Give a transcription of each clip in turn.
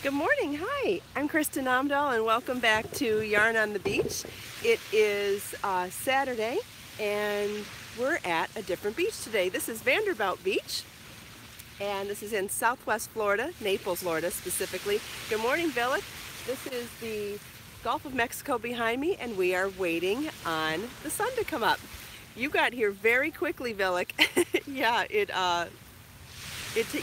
Good morning. Hi, I'm Kristin Omdahl and welcome back to Yarn on the Beach. It is Saturday and we're at a different beach today. This is Vanderbilt Beach and this is in Southwest Florida, Naples, Florida specifically. Good morning, Villic. This is the Gulf of Mexico behind me and we are waiting on the sun to come up. You got here very quickly, Villic. Yeah, it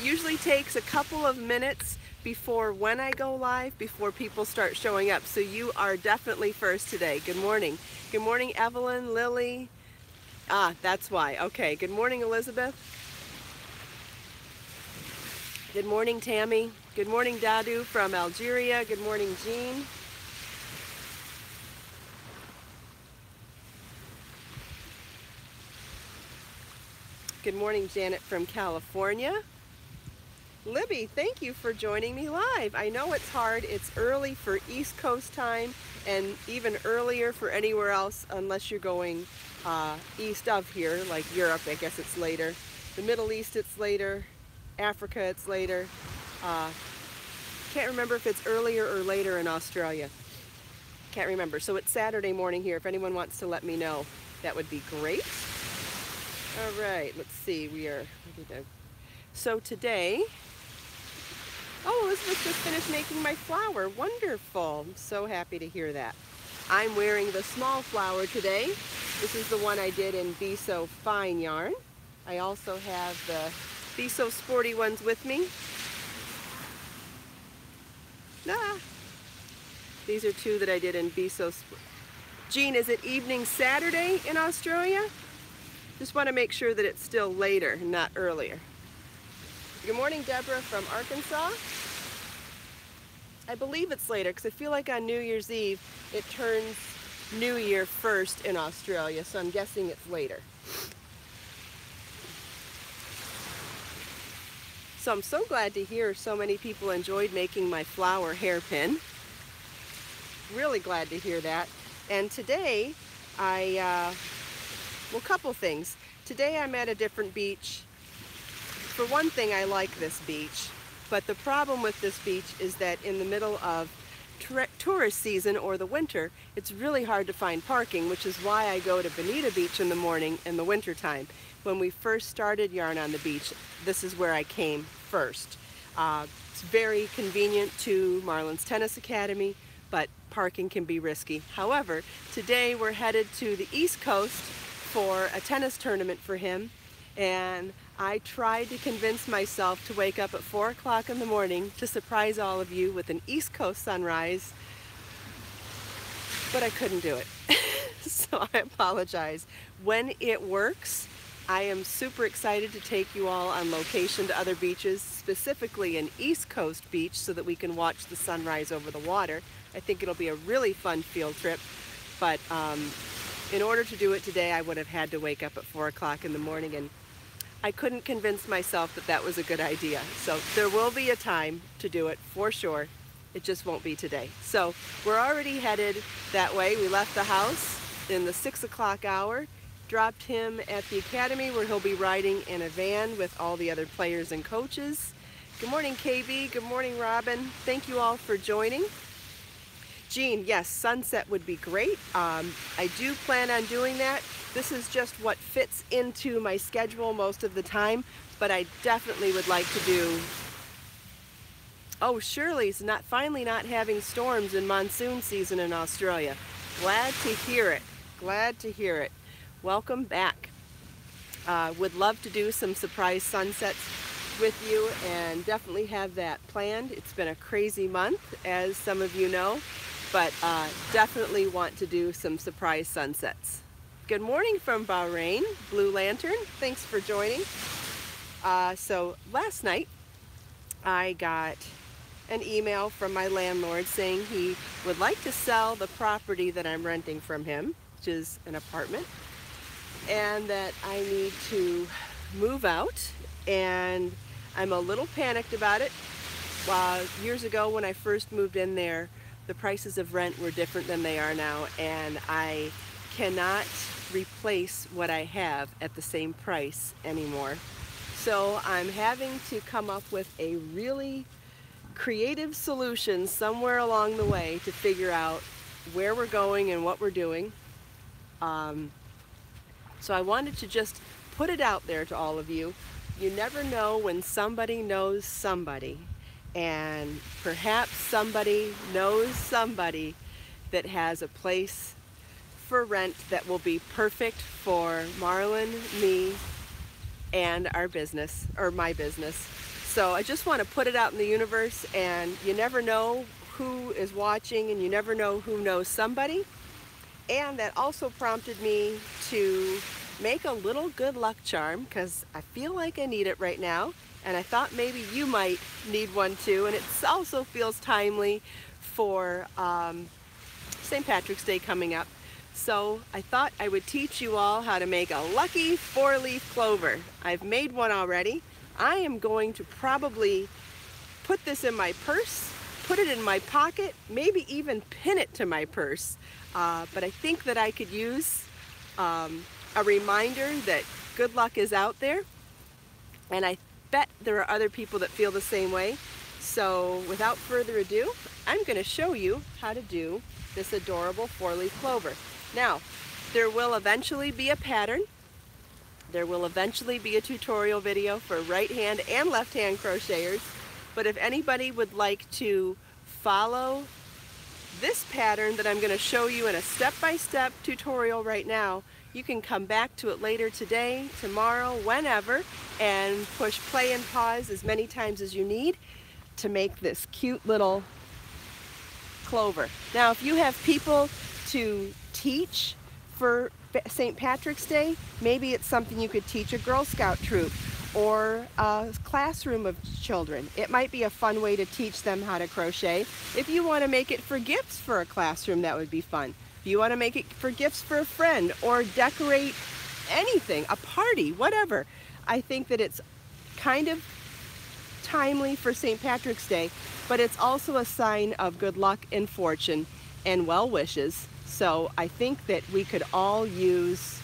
usually takes a couple of minutes before when I go live, before people start showing up. So you are definitely first today. Good morning. Good morning, Evelyn, Lily. That's why. Okay. Good morning, Elizabeth. Good morning, Tammy. Good morning, Dadu from Algeria. Good morning, Jean. Good morning, Janet from California. Libby, thank you for joining me live. I know it's hard. It's early for East Coast time and even earlier for anywhere else unless you're going east of here, like Europe. I guess it's later. The Middle East, it's later. Africa, it's later. Can't remember if it's earlier or later in Australia. Can't remember. So it's Saturday morning here. If anyone wants to let me know, that would be great. All right, let's see. So today, Elizabeth just finished making my flower. Wonderful. I'm so happy to hear that. I'm wearing the small flower today. This is the one I did in Be So Fine yarn. I also have the Be So Sporty ones with me. These are two that I did in Be So Sporty. Jean, is it evening Saturday in Australia? Just want to make sure that it's still later, not earlier. Good morning, Deborah from Arkansas. I believe it's later because I feel like on New Year's Eve it turns New Year first in Australia, so I'm guessing it's later. So I'm so glad to hear so many people enjoyed making my flower hairpin. Really glad to hear that. And today well, a couple things. Today I'm at a different beach. For one thing, I like this beach, but the problem with this beach is that in the middle of tourist season or the winter, it's really hard to find parking, which is why I go to Bonita Beach in the morning in the winter time. When we first started Yarn on the Beach, this is where I came first. It's very convenient to Marlon's Tennis Academy, but parking can be risky. However, today we're headed to the East Coast for a tennis tournament for him, and I tried to convince myself to wake up at 4 o'clock in the morning to surprise all of you with an East Coast sunrise, but I couldn't do it. So I apologize. When it works, I am super excited to take you all on location to other beaches, specifically an East Coast beach, so that we can watch the sunrise over the water. I think it'll be a really fun field trip, but in order to do it today, I would have had to wake up at 4 o'clock in the morning, and I couldn't convince myself that that was a good idea. So there will be a time to do it for sure. It just won't be today. So we're already headed that way. We left the house in the 6 o'clock hour, dropped him at the academy where he'll be riding in a van with all the other players and coaches. Good morning, KB. Good morning, Robin. Thank you all for joining. Jean, yes, sunset would be great. I do plan on doing that. This is just what fits into my schedule most of the time, but I definitely would like to do... Oh, Shirley's finally not having storms in monsoon season in Australia. Glad to hear it. Glad to hear it. Welcome back. Would love to do some surprise sunsets with you and definitely have that planned. It's been a crazy month, as some of you know, but definitely want to do some surprise sunsets. Good morning from Bahrain, Blue Lantern. Thanks for joining. So last night I got an email from my landlord saying he would like to sell the property that I'm renting from him, which is an apartment, and that I need to move out, and I'm a little panicked about it. Years ago when I first moved in there, the prices of rent were different than they are now, and I cannot replace what I have at the same price anymore. So I'm having to come up with a really creative solutions somewhere along the way to figure out where we're going and what we're doing. So I wanted to just put it out there to all of you. You never know when somebody knows somebody, and perhaps somebody knows somebody that has a place for rent that will be perfect for Marlon, me, and our business, or my business. So I just want to put it out in the universe, and you never know who is watching, and you never know who knows somebody. And that also prompted me to make a little good luck charm, because I feel like I need it right now, and I thought maybe you might need one too. And it also feels timely for St. Patrick's Day coming up. So I thought I would teach you all how to make a lucky 4-leaf clover. I've made one already. I am going to probably put this in my purse, put it in my pocket, maybe even pin it to my purse. But I think that I could use a reminder that good luck is out there, and I bet there are other people that feel the same way. So without further ado, I'm going to show you how to do this adorable 4-leaf clover. Now, there will eventually be a pattern. There will eventually be a tutorial video for right-hand and left-hand crocheters, but if anybody would like to follow this pattern that I'm going to show you in a step-by-step tutorial right now, you can come back to it later today, tomorrow, whenever, and push play and pause as many times as you need to make this cute little clover. Now, if you have people to teach for St. Patrick's Day, maybe it's something you could teach a Girl Scout troop or a classroom of children. It might be a fun way to teach them how to crochet. If you want to make it for gifts for a classroom, that would be fun. If you want to make it for gifts for a friend or decorate anything, a party, whatever. I think that it's kind of timely for St. Patrick's Day, but it's also a sign of good luck and fortune and well wishes. So I think that we could all use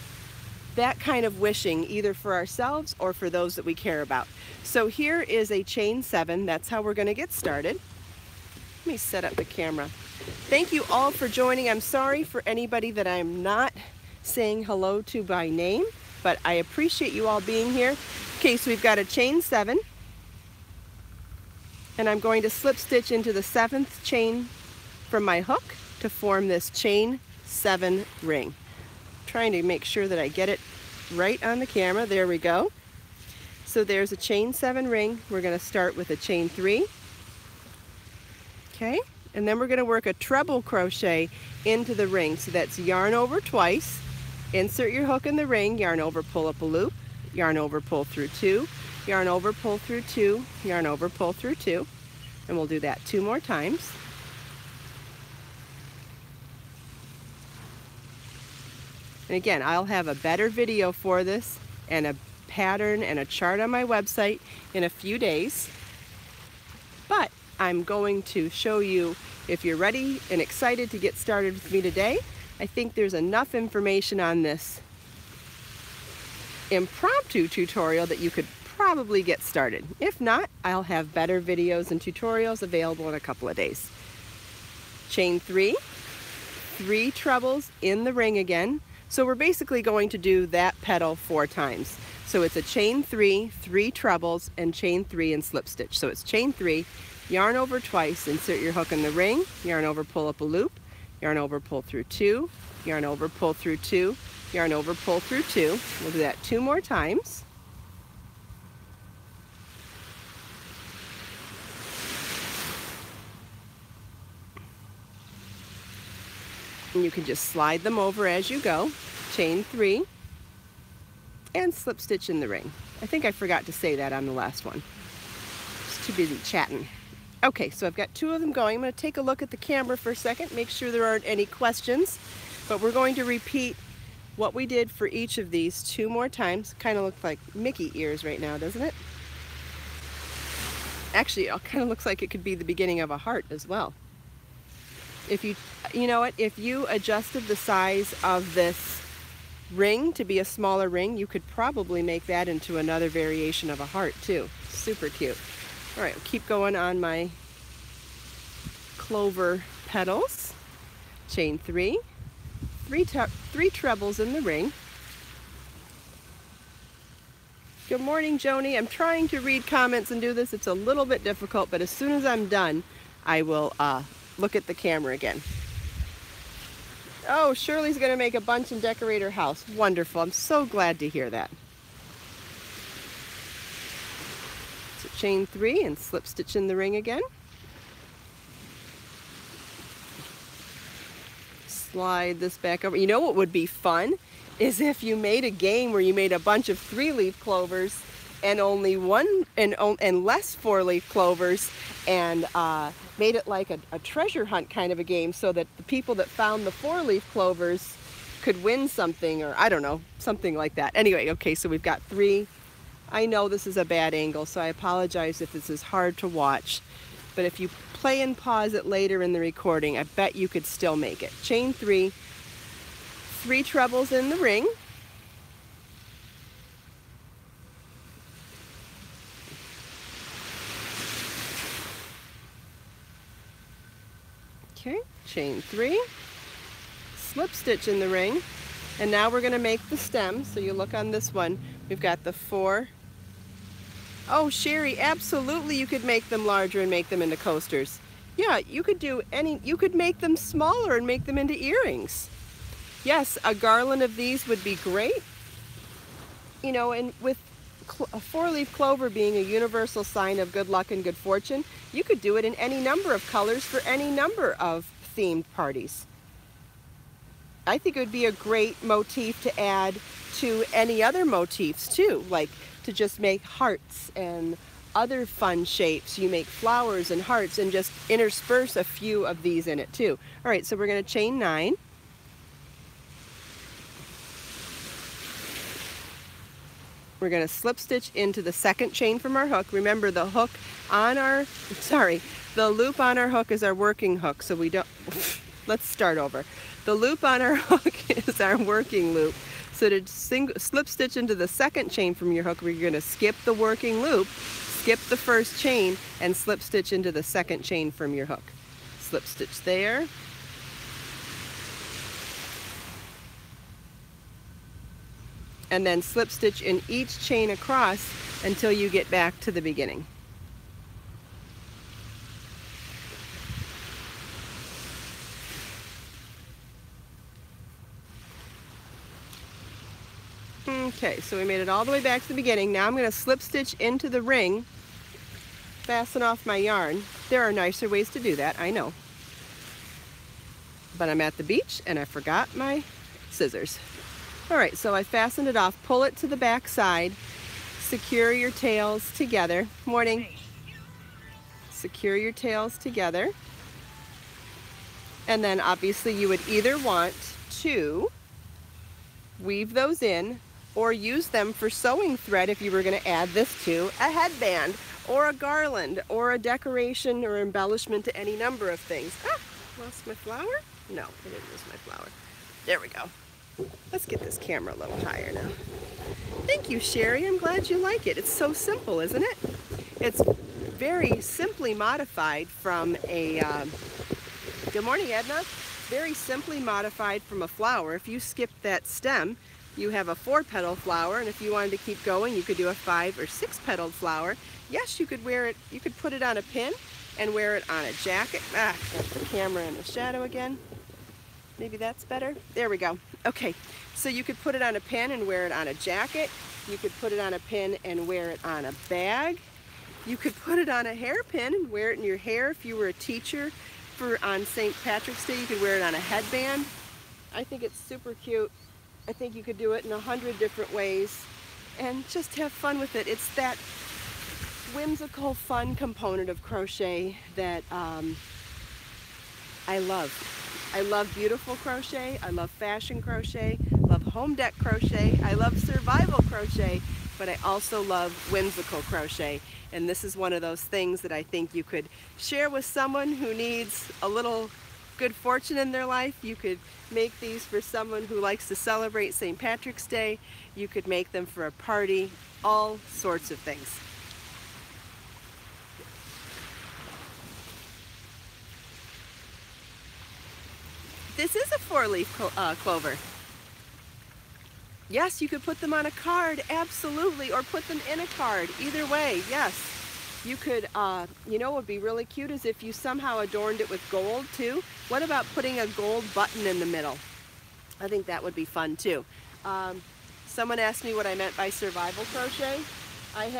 that kind of wishing either for ourselves or for those that we care about. So here is a chain 7. That's how we're going to get started. Let me set up the camera. Thank you all for joining. I'm sorry for anybody that I'm not saying hello to by name, but I appreciate you all being here. Okay, so we've got a chain 7, and I'm going to slip stitch into the 7th chain from my hook to form this chain 7 ring. Trying to make sure that I get it right on the camera. There we go. So there's a chain 7 ring. We're going to start with a chain 3. Okay, and then we're going to work a treble crochet into the ring. So that's yarn over twice, insert your hook in the ring, yarn over, pull up a loop, yarn over, pull through 2, yarn over, pull through 2, yarn over, pull through 2, and we'll do that 2 more times. And again, I'll have a better video for this and a pattern and a chart on my website in a few days. But I'm going to show you, if you're ready and excited to get started with me today, I think there's enough information on this impromptu tutorial that you could probably get started. If not, I'll have better videos and tutorials available in a couple of days. Chain 3, 3 trebles in the ring again. So we're basically going to do that petal 4 times. So it's a chain 3, 3 trebles, and chain 3 and slip stitch. So it's chain 3, yarn over twice, insert your hook in the ring, yarn over, pull up a loop, yarn over, pull through 2, yarn over, pull through 2, yarn over, pull through 2. We'll do that 2 more times. And you can just slide them over as you go. Chain 3 and slip stitch in the ring. I think I forgot to say that on the last one. Just too busy chatting. Okay, so I've got 2 of them going. I'm going to take a look at the camera for a second, make sure there aren't any questions. But we're going to repeat what we did for each of these 2 more times. Kind of looks like Mickey ears right now, doesn't it? Actually, it kind of looks like it could be the beginning of a heart as well. If you know what, if you adjusted the size of this ring to be a smaller ring, you could probably make that into another variation of a heart too. Super cute. All right, we'll keep going on my clover petals, chain 3, 3 trebles in the ring. Good morning, Joni. I'm trying to read comments and do this. It's a little bit difficult, but as soon as I'm done, I will look at the camera again. Oh, Shirley's going to make a bunch and decorate her house. Wonderful. I'm so glad to hear that. So chain 3 and slip stitch in the ring again. Slide this back over. You know what would be fun is if you made a game where you made a bunch of 3-leaf clovers and only one and less 4-leaf clovers, and made it like a treasure hunt kind of a game, so that the people that found the 4-leaf clovers could win something, or I don't know, something like that. Anyway, okay, so we've got 3. I know this is a bad angle, so I apologize if this is hard to watch, but if you play and pause it later in the recording, I bet you could still make it. Chain 3, 3 trebles in the ring. Okay, chain 3, slip stitch in the ring, and now we're going to make the stem. So you look on this one, we've got the 4. Oh, Sherry, absolutely you could make them larger and make them into coasters. Yeah, you could do you could make them smaller and make them into earrings. Yes, a garland of these would be great. You know, and with a 4-leaf clover being a universal sign of good luck and good fortune, you could do it in any number of colors for any number of themed parties. I think it would be a great motif to add to any other motifs too, like to just make hearts and other fun shapes. You make flowers and hearts and just intersperse a few of these in it too. All right, so we're going to chain 9. We're going to slip stitch into the second chain from our hook. Remember, the hook on our, the loop on our hook is our working hook, so we don't, let's start over. The loop on our hook is our working loop. So to slip stitch into the second chain from your hook, we're going to skip the working loop, skip the first chain, and slip stitch into the second chain from your hook. Slip stitch there. And then slip stitch in each chain across until you get back to the beginning. Okay, so we made it all the way back to the beginning. Now I'm going to slip stitch into the ring, fasten off my yarn. There are nicer ways to do that, I know. But I'm at the beach and I forgot my scissors. Alright, so I fastened it off. Pull it to the back side. Secure your tails together. Morning. Secure your tails together. And then obviously you would either want to weave those in or use them for sewing thread if you were going to add this to a headband or a garland or a decoration or embellishment to any number of things. Ah, lost my flower? No, I didn't lose my flower. There we go. Let's get this camera a little higher now. Thank you, Sherry. I'm glad you like it. It's so simple, isn't it? It's very simply modified from a, good morning, Edna. Very simply modified from a flower. If you skip that stem, you have a 4-petal flower, and if you wanted to keep going, you could do a 5 or 6-petaled flower. Yes, you could wear it, you could put it on a pin and wear it on a jacket. Ah, got the camera in the shadow again. Maybe that's better. There we go. Okay, so you could put it on a pin and wear it on a jacket. You could put it on a pin and wear it on a bag. You could put it on a hairpin and wear it in your hair. If you were a teacher on St. Patrick's Day, you could wear it on a headband. I think it's super cute. I think you could do it in 100 different ways and just have fun with it. It's that whimsical, fun component of crochet that I love. I love beautiful crochet, I love fashion crochet, love home deck crochet, I love survival crochet, but I also love whimsical crochet. And this is one of those things that I think you could share with someone who needs a little good fortune in their life. You could make these for someone who likes to celebrate St. Patrick's Day. You could make them for a party, all sorts of things. four-leaf clover. Yes, you could put them on a card, absolutely, or put them in a card. Either way, yes. You could, you know what would be really cute is if you somehow adorned it with gold too. What about putting a gold button in the middle? I think that would be fun too. Someone asked me what I meant by survival crochet. I've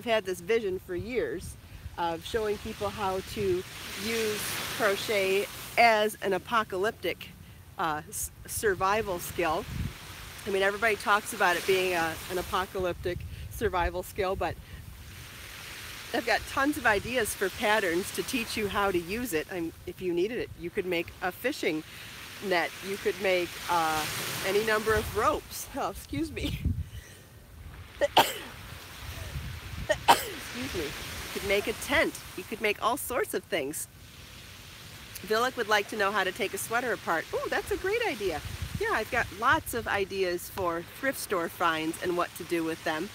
had this vision for years of showing people how to use crochet as an apocalyptic survival skill. I mean, everybody talks about it being an apocalyptic survival skill, but I've got tons of ideas for patterns to teach you how to use it. If you needed it, you could make a fishing net. You could make any number of ropes. Oh, excuse me. Excuse me. You could make a tent. You could make all sorts of things. Villic would like to know how to take a sweater apart. Oh, that's a great idea. Yeah, I've got lots of ideas for thrift store finds and what to do with them.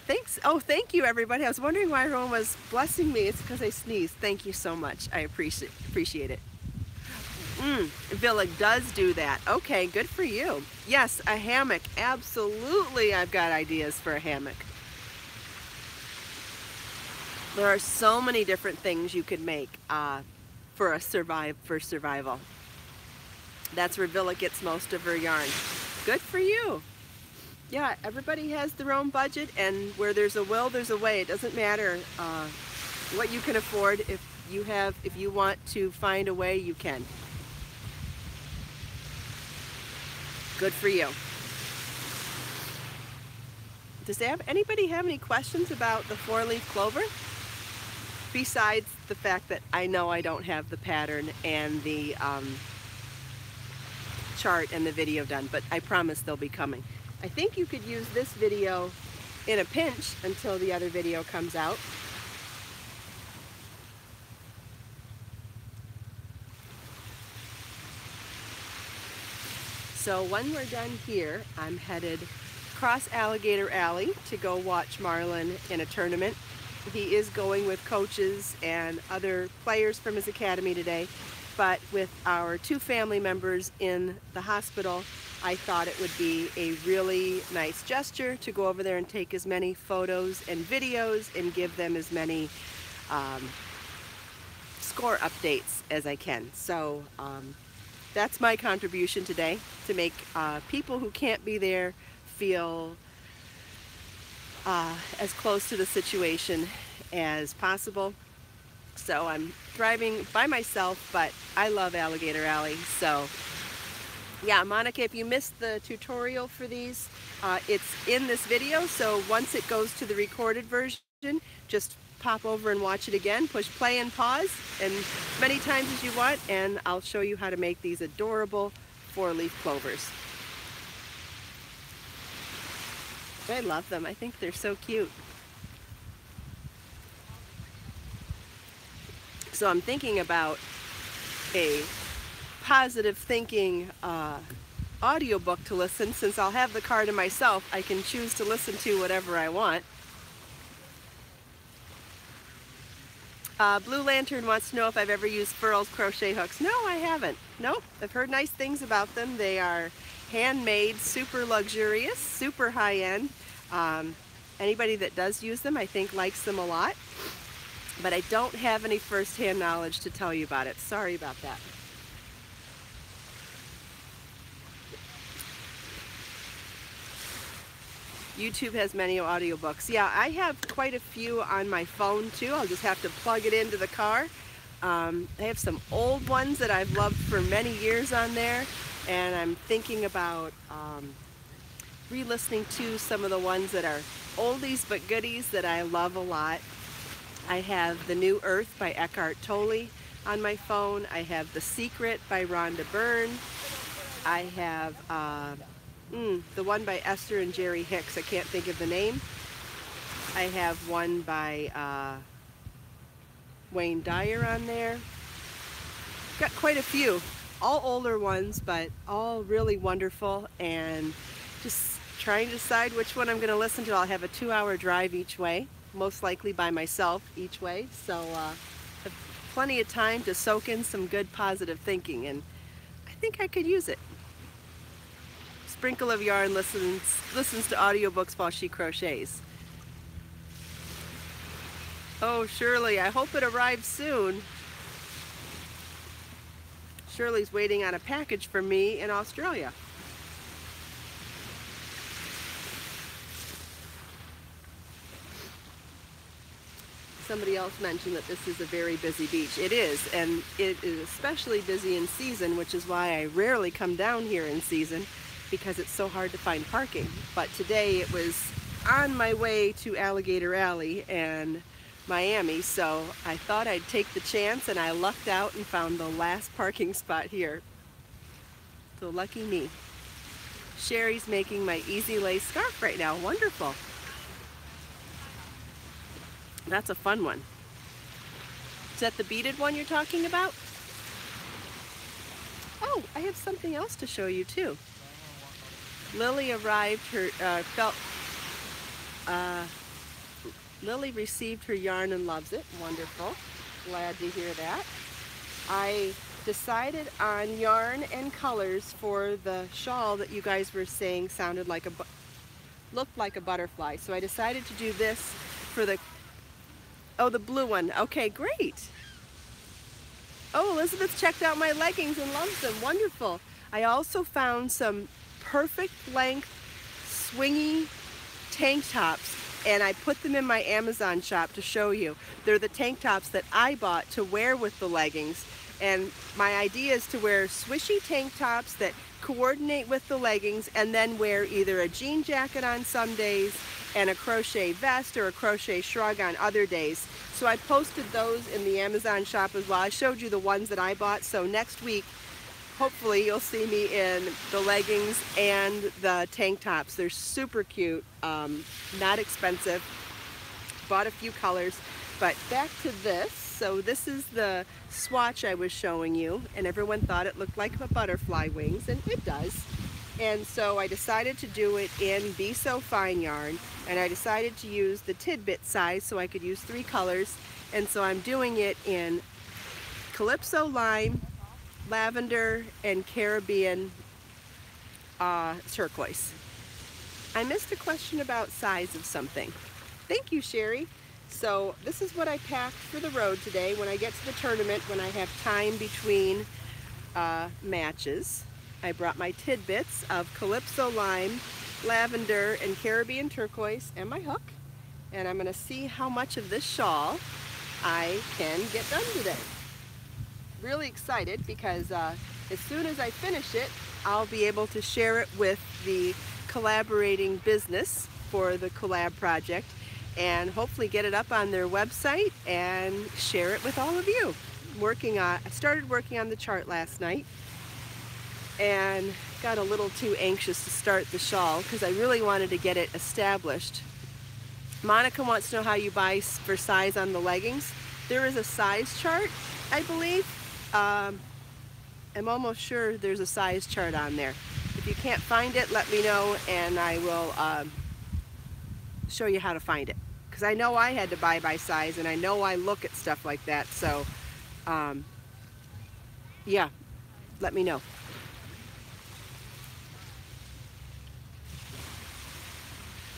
Thanks. Oh, thank you, everybody. I was wondering why everyone was blessing me. It's because I sneezed. Thank you so much. I appreciate it. Villic does do that. Okay, good for you. Yes, a hammock. Absolutely, I've got ideas for a hammock. There are so many different things you could make for survival. That's where Villic gets most of her yarn. Good for you. Yeah, everybody has their own budget, and where there's a will, there's a way. It doesn't matter what you can afford. If you want to find a way, you can. Good for you. Does anybody have any questions about the four-leaf clover? Besides the fact that I know I don't have the pattern and the chart and the video done, but I promise they'll be coming. I think you could use this video in a pinch until the other video comes out. So when we're done here, I'm headed across Alligator Alley to go watch Marlon in a tournament. He is going with coaches and other players from his academy today, but with our 2 family members in the hospital, I thought it would be a really nice gesture to go over there and take as many photos and videos and give them as many score updates as I can. So that's my contribution today, to make people who can't be there feel as close to the situation as possible. So I'm driving by myself, but I love Alligator Alley. So yeah, Monica, if you missed the tutorial for these, it's in this video. So once it goes to the recorded version, just pop over and watch it again. Push play and pause and as many times as you want, and I'll show you how to make these adorable four-leaf clovers. I love them. I think they're so cute. So I'm thinking about a positive thinking audiobook to listen. Since I'll have the car to myself, I can choose to listen to whatever I want. Blue Lantern wants to know if I've ever used Furl's crochet hooks. No, I haven't. Nope. I've heard nice things about them. They are handmade, super luxurious, super high-end. Anybody that does use them, I think, likes them a lot. But I don't have any first-hand knowledge to tell you about it. Sorry about that. YouTube has many audiobooks. Yeah, I have quite a few on my phone too. I'll just have to plug it into the car. I have some old ones that I've loved for many years on there, and I'm thinking about re-listening to some of the ones that are oldies but goodies that I love a lot. I have The New Earth by Eckhart Tolle on my phone. I have The Secret by Rhonda Byrne. I have the one by Esther and Jerry Hicks. I can't think of the name. I have one by Wayne Dyer on there. Got quite a few. All older ones, but all really wonderful, and just trying to decide which one I'm going to listen to. I'll have a 2-hour drive each way, most likely by myself each way. So plenty of time to soak in some good positive thinking, and I think I could use it. Sprinkle of Yarn listens to audiobooks while she crochets. Oh, Shirley, I hope it arrives soon. Shirley's waiting on a package from me in Australia. Somebody else mentioned that this is a very busy beach. It is, and it is especially busy in season, which is why I rarely come down here in season, because it's so hard to find parking. But today it was on my way to Alligator Alley and Miami, so I thought I'd take the chance, and I lucked out and found the last parking spot here. So lucky me. Sherry's making my easy lace scarf right now. Wonderful. That's a fun one. Is that the beaded one you're talking about? Oh, I have something else to show you too. Lily arrived Lily received her yarn and loves it. Wonderful. Glad to hear that. I decided on yarn and colors for the shawl that you guys were saying sounded like looked like a butterfly. So I decided to do this for the blue one. Okay, great. Oh, Elizabeth checked out my leggings and loves them. Wonderful. I also found some perfect length swingy tank tops, and I put them in my Amazon shop to show you. They're the tank tops that I bought to wear with the leggings, and my idea is to wear swishy tank tops that coordinate with the leggings, and then wear either a jean jacket on some days and a crochet vest or a crochet shrug on other days. So I posted those in the Amazon shop as well. I showed you the ones that I bought, so next week hopefully you'll see me in the leggings and the tank tops. They're super cute, not expensive. Bought a few colors, but back to this. So this is the swatch I was showing you, and everyone thought it looked like a butterfly wings, and it does. And so I decided to do it in Be So Fine yarn, and I decided to use the tidbit size so I could use 3 colors. And so I'm doing it in Calypso Lime, Lavender, and Caribbean Turquoise. I missed a question about size of something. Thank you, Sherry. So this is what I packed for the road today when I get to the tournament, when I have time between matches. I brought my tidbits of Calypso Lime, Lavender, and Caribbean Turquoise, and my hook. And I'm going to see how much of this shawl I can get done today. Really excited because as soon as I finish it, I'll be able to share it with the collaborating business for the collab project, and hopefully get it up on their website and share it with all of you. I started working on the chart last night and got a little too anxious to start the shawl because I really wanted to get it established. Monica wants to know how you buy for size on the leggings. There is a size chart, I believe. I'm almost sure there's a size chart on there. If you can't find it, let me know and I will show you how to find it. Because I know I had to buy by size, and I know I look at stuff like that. So, yeah, let me know.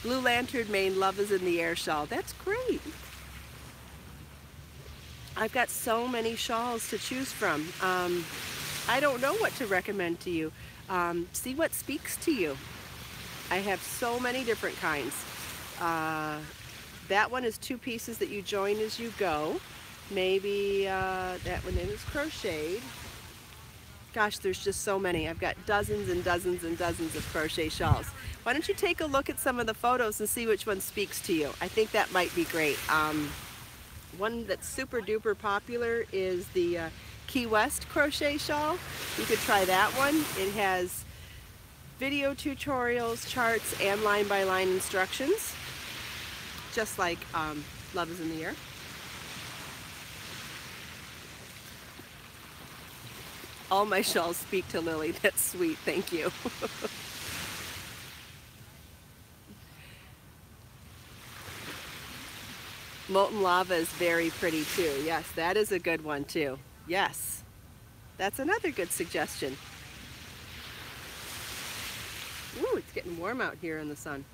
Blue Lantern, Maine, Love is in the Air shawl. That's great. I've got so many shawls to choose from. I don't know what to recommend to you. See what speaks to you. I have so many different kinds. That one is 2 pieces that you join as you go. Maybe that one is crocheted. Gosh, there's just so many. I've got dozens and dozens and dozens of crochet shawls. Why don't you take a look at some of the photos and see which one speaks to you? I think that might be great. One that's super duper popular is the Key West crochet shawl. You could try that one. It has video tutorials, charts, and line-by-line instructions, just like Love is in the Air. All my shawls speak to Lily. That's sweet. Thank you. Molten lava is very pretty too. Yes, that is a good one too. Yes, that's another good suggestion. Ooh, it's getting warm out here in the sun.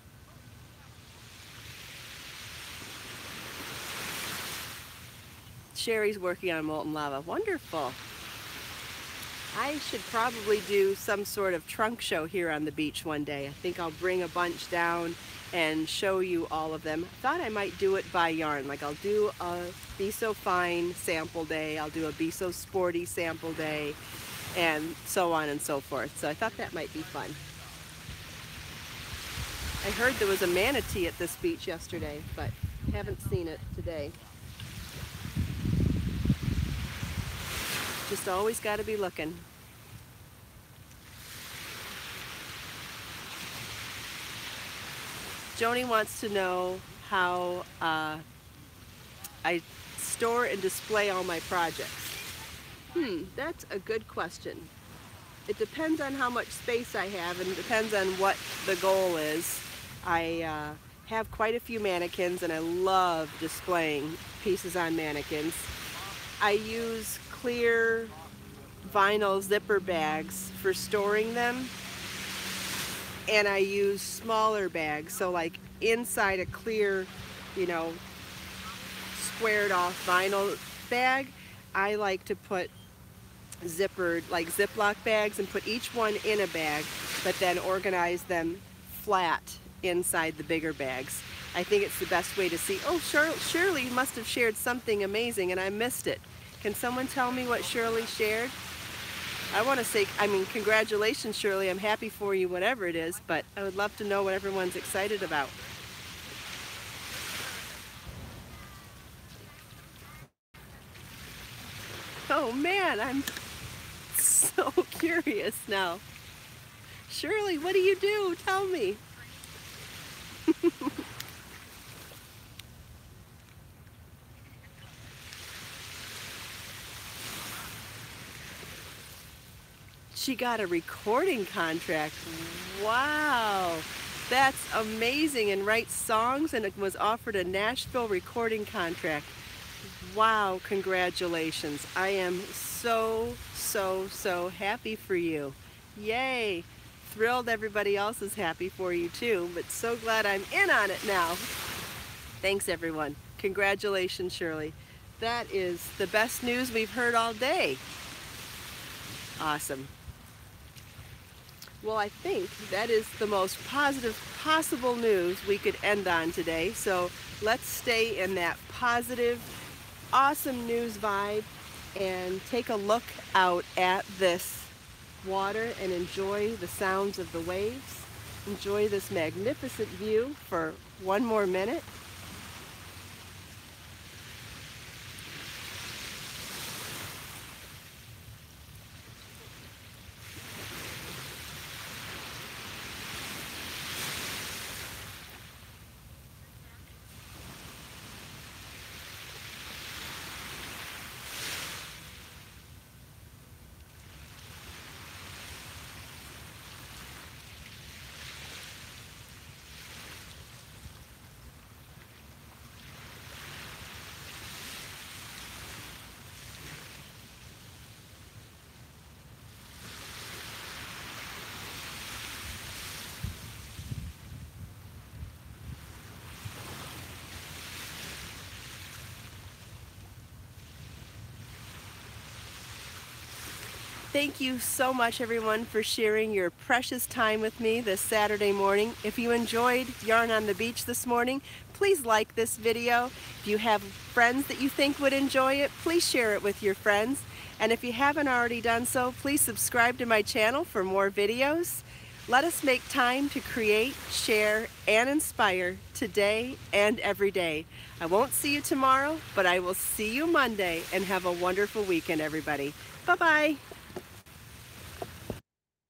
Sherry's working on molten lava. Wonderful. I should probably do some sort of trunk show here on the beach one day. I think I'll bring a bunch down and show you all of them. I thought I might do it by yarn. Like I'll do a Be So Fine sample day, I'll do a Be So Sporty sample day, and so on and so forth. So I thought that might be fun. I heard there was a manatee at this beach yesterday, but haven't seen it today. Just always got to be looking. Joni wants to know how I store and display all my projects. That's a good question. It depends on how much space I have, and it depends on what the goal is. I have quite a few mannequins, and I love displaying pieces on mannequins. I use clear vinyl zipper bags for storing them, and I use smaller bags, so like inside a clear, squared off vinyl bag, I like to put zippered, like Ziploc bags, and put each one in a bag, but then organize them flat inside the bigger bags. I think it's the best way to see. Oh, Shirley must have shared something amazing and I missed it. Can someone tell me what Shirley shared? I want to say, congratulations, Shirley. I'm happy for you, whatever it is, but I would love to know what everyone's excited about. Oh man, I'm so curious now. Shirley, what do you do? Tell me. She got a recording contract. Wow, that's amazing, and writes songs, and was offered a Nashville recording contract. Wow, congratulations. I am so happy for you. Yay. Thrilled everybody else is happy for you too, but so glad I'm in on it now. Thanks everyone. Congratulations, Shirley. That is the best news we've heard all day. Awesome. Well, I think that is the most positive possible news we could end on today. So let's stay in that positive, awesome news vibe and take a look out at this water and enjoy the sounds of the waves. Enjoy this magnificent view for one more minute. Thank you so much, everyone, for sharing your precious time with me this Saturday morning. If you enjoyed Yarn on the Beach this morning, please like this video. If you have friends that you think would enjoy it, please share it with your friends. And if you haven't already done so, please subscribe to my channel for more videos. Let us make time to create, share, and inspire today and every day. I won't see you tomorrow, but I will see you Monday, and have a wonderful weekend, everybody. Bye-bye.